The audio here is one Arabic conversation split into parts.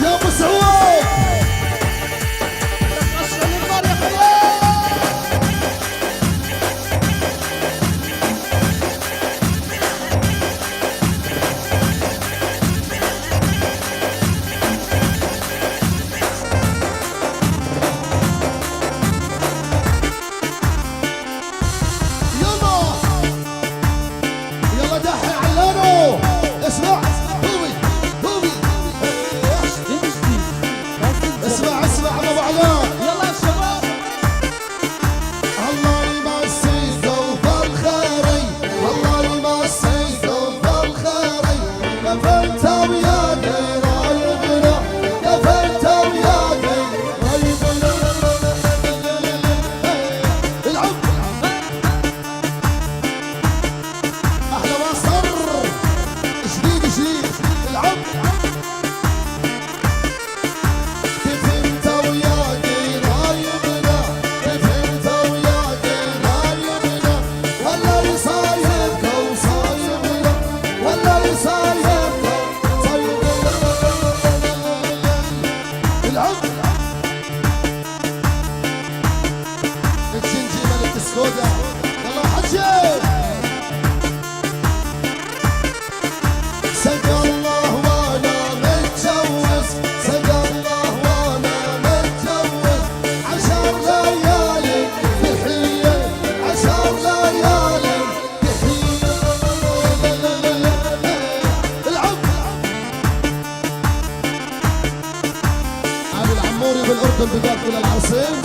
يا ابو سعود بالأردن بقابل العاصم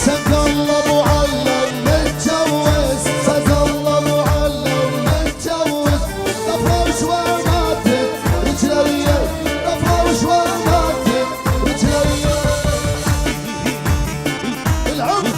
سقى الله معلم متجوز سقى الله معلم متجوز طفرة وشوار ماتت رجلية طفرة وشوار ماتت رجلية العمر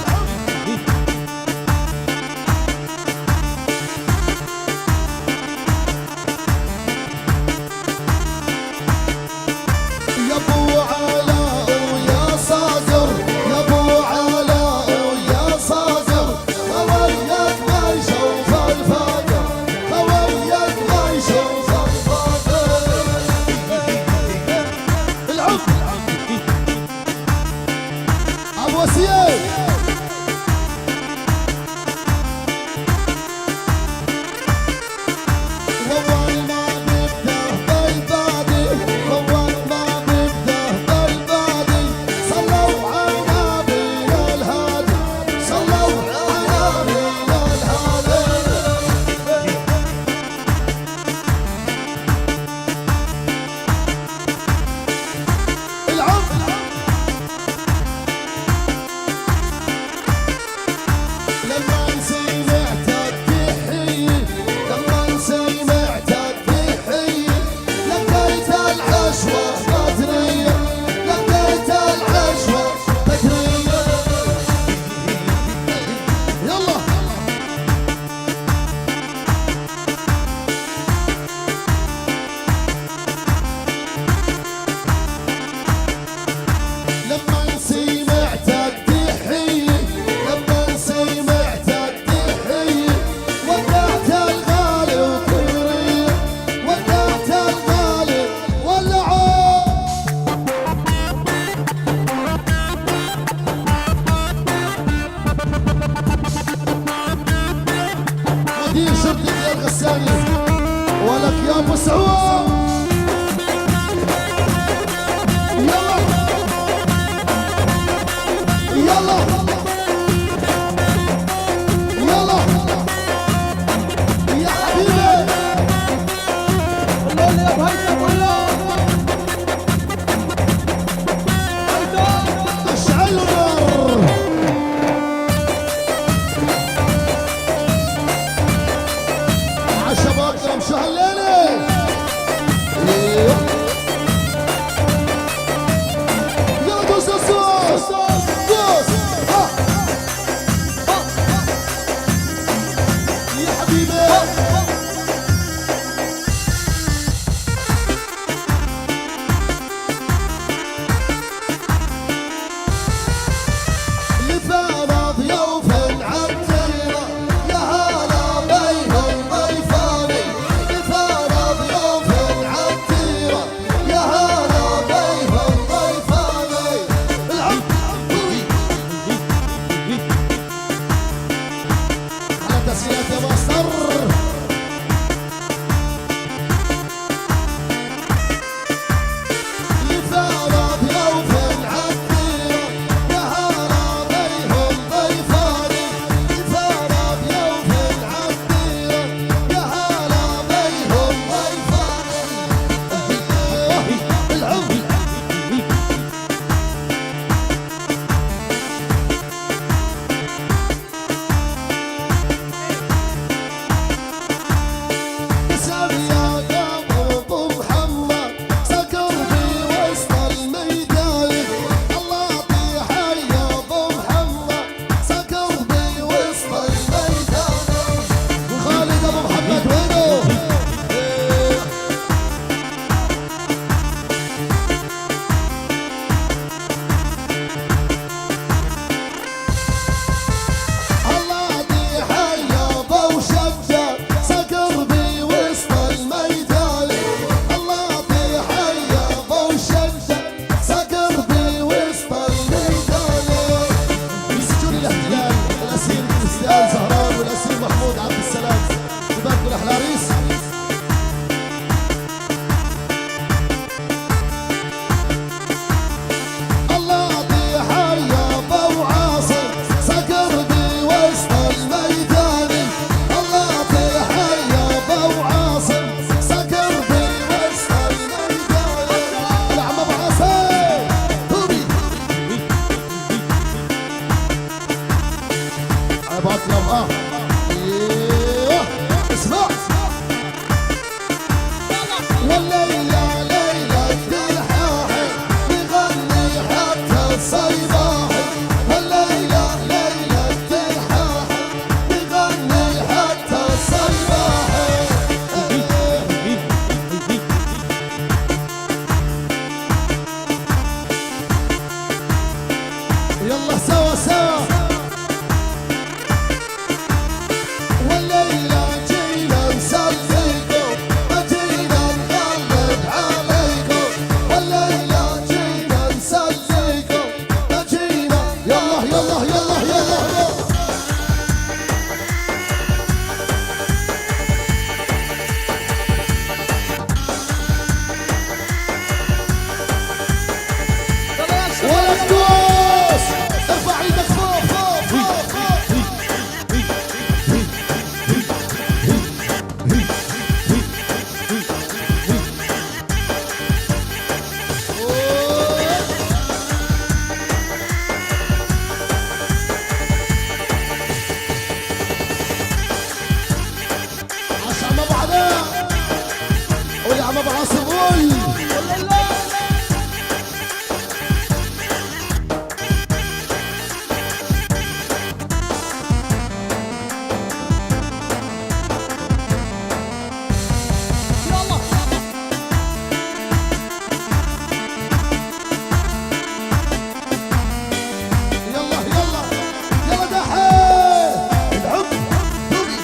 ولك يا ابو سعود يلا يلا يلا يا حبيبي والله يا بهيتك والله اشعل النار عالشباب شو هالليله صيباحي والليلة ليلة الحاح نغني حتى الصيباحي يلا سوا سوا والليلة جينا نسليكم ما جينا نقلب عليكم والليلة جينا نسليكم ما جينا يلا يلا يلا يلا ولا تدوس ارفع ايدك فوق فوق فوق فوق عشان ما بعدها قول يا عم ابو عاصم قول يلا يلا يلا دحين العب دوبي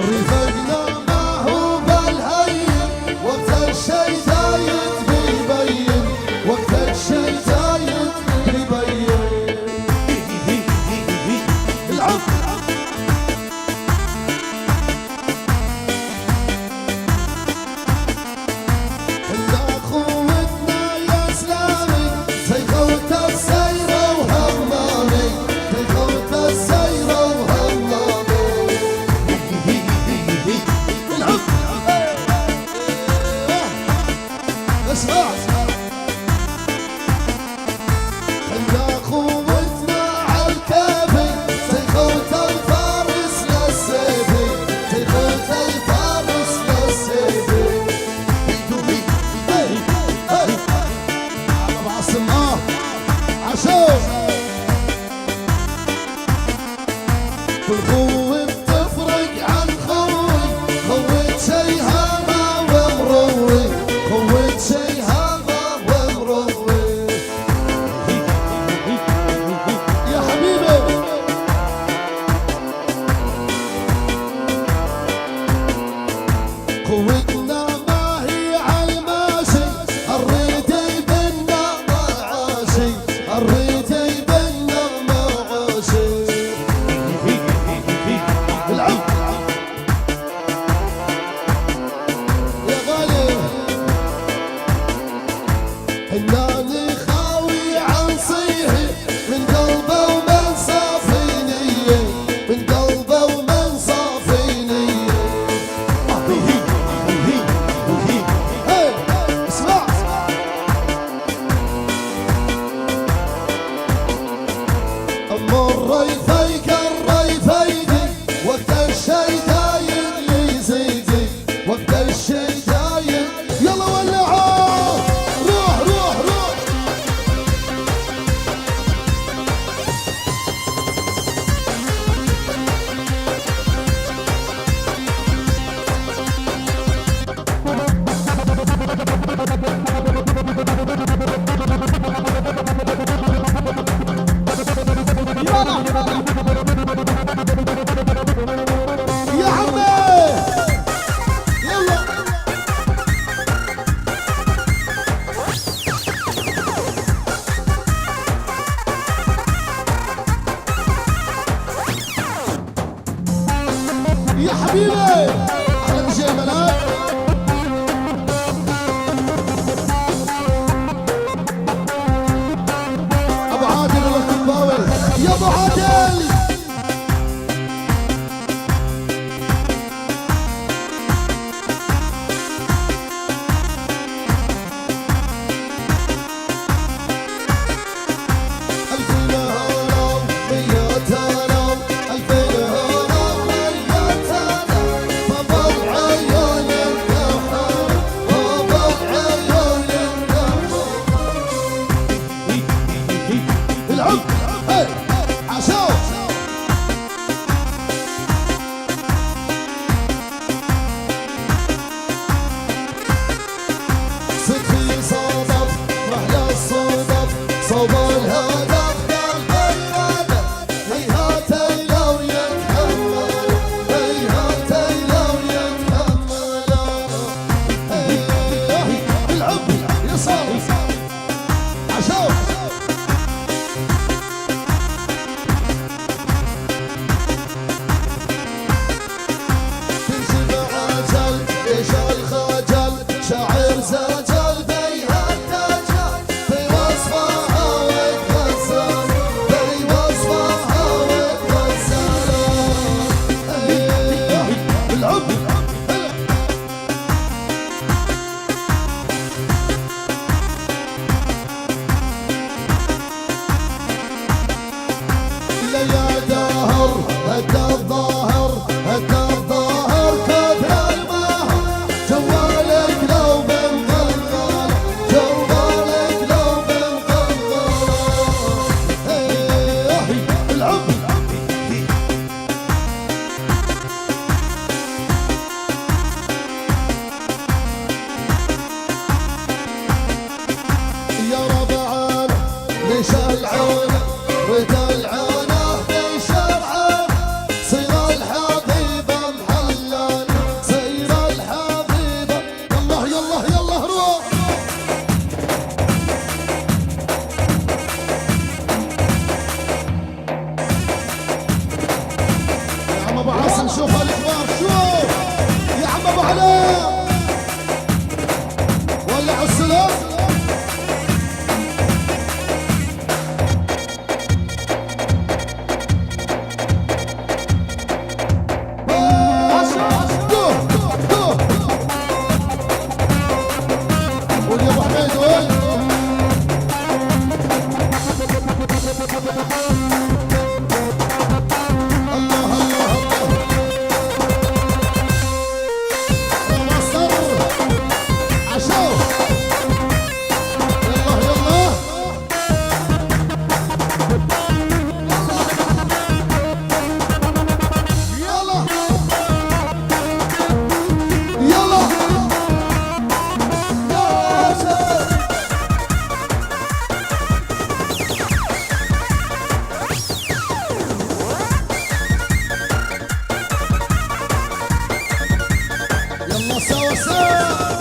رفقنا ما هو بالهين وقت الشي زايد بيبين وقت الشي زايد بيبين العب إلا خوتنا يا سلامي زي خوت السيرة وهمامي زي خوت السيرة وهمامي العب اسمع إلا خوتنا عالكافي زي خوت الفارس للسيفي زي خوت الفارس للسيفي ابو عاصم عشان كل خوة بتفرق عن خوي خوة شي هذا ومروي خوة شي هذا ومروي يا حبيبي قوتنا ما هي عالماشي الريدي بنا معاشي الريدي بنا معاشي العب يا غالي هناني خاوي عن صيحي من قلبه ومن صافي نية من قلبه ومن صافي نية هي اسمع أما الريفيك الريفيدي وقت الشي دايد يزيدي وقت الشي دايد يلا ولعوا روح روح روح يا عمي يلا يا حبيبي احلى من شيء ملاك ابو عادل الكباوي يا ابو عادل هي عشو صدفي صادف محلى الصدف صوب الهدف قلب الهدف هيهاتي لو يتحمل هيهاتي لو يتحمل العب يصار عشو تنزل عجل ايش الخجل شاعر زجل بيها الدجل في وصفها وتغزل في وصفها وتغزل العب يا دهر هدى الظاهر هدى الظاهر كثر المهر جوالك لو بالغلغل جوالك لو بالغلغل العب يا ربعان ليش العون رد العون صير الحبيب محلل صير الحبيب يلا يلا يلا روح يا عم ابو حسن شوف الاخبار شوف يا عم ابو علاء ولع السلام قول يا ابو حميد قول الله الله الله يا مصر عشو يلا يلا يلا يلا يلا سوا سوا